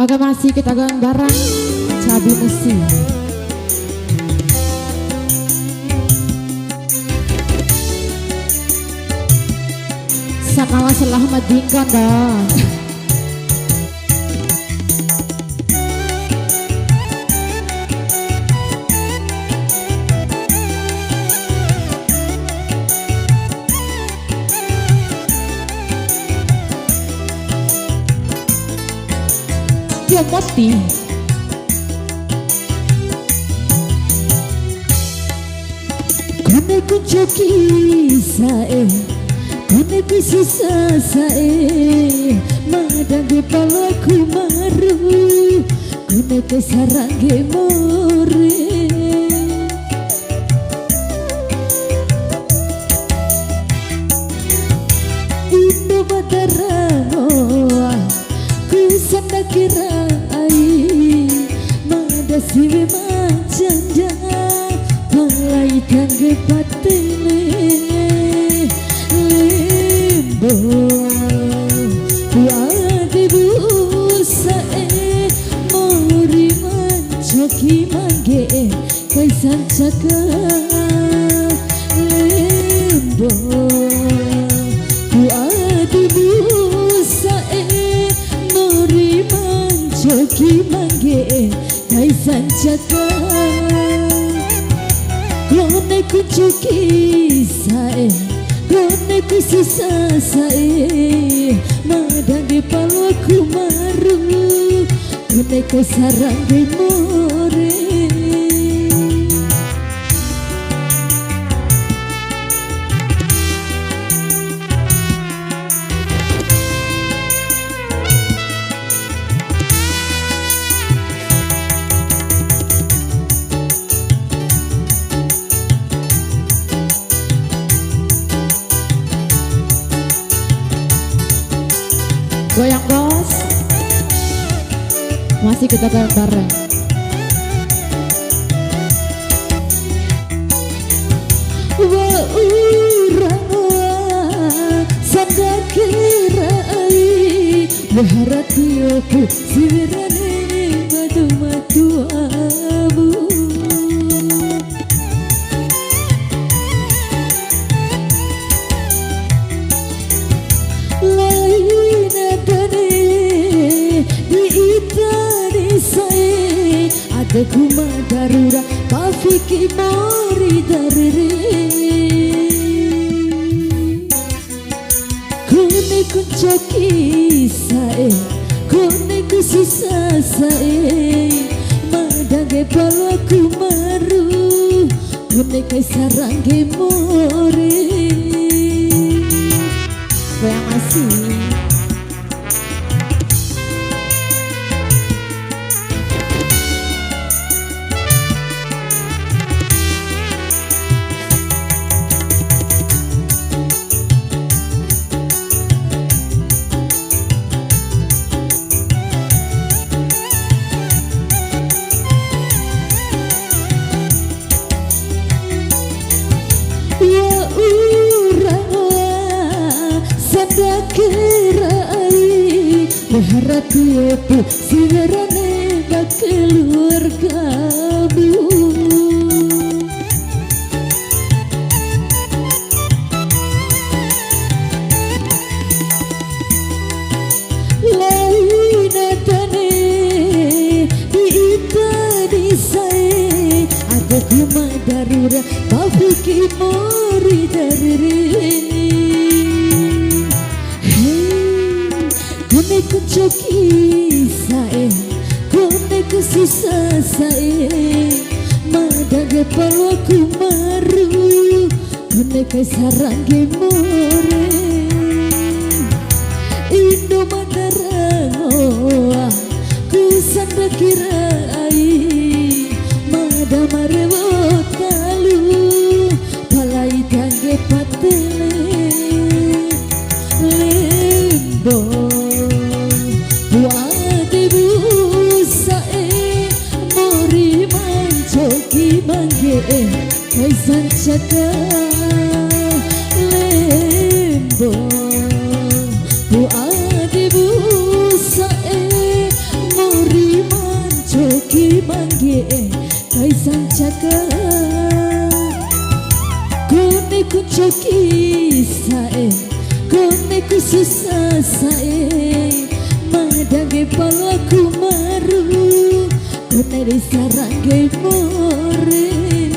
Oke, masih kita goyang bareng Cabi Musi. Sakala selamat dingkan dong. Dia mati. Kone kunci kisah kone kisah saya madang di palaku maru kone kesarange more Indo badarano ku sanda kirai mada siwe macanda palai tangge patele limbo wadi busae mori mancoki mangge kaisan caka limbo wadi busae mori mancoki mangge kaisan caka kone kunci kisah kone kisah saya madang di palaku maru kone kesarang di more goyang bos, masih kita goyang bareng. Wa urang wa sanda kirai baharatioku sirane madu abu ada kuma darura pafiki mori darire kone kunci kisah kone kisah saya madage palaku maru kone kaisarange more goyang masih. Kirai baharatioku sirane bakeluar kabu lain adane diitani saya ada kuma darura pafiki mori darire kone kunci kisah kone kisah saya madang palaku maru kone kaisarange more Indo madarano ku sanda kirai mada marewo talu palai tangge patele limbo wadi busae mori mancoki mangge kaisan caka limbo wadi busae kaisan cakap kone ku coki sae kone ku susah sae madage palaku maru kone disarangge more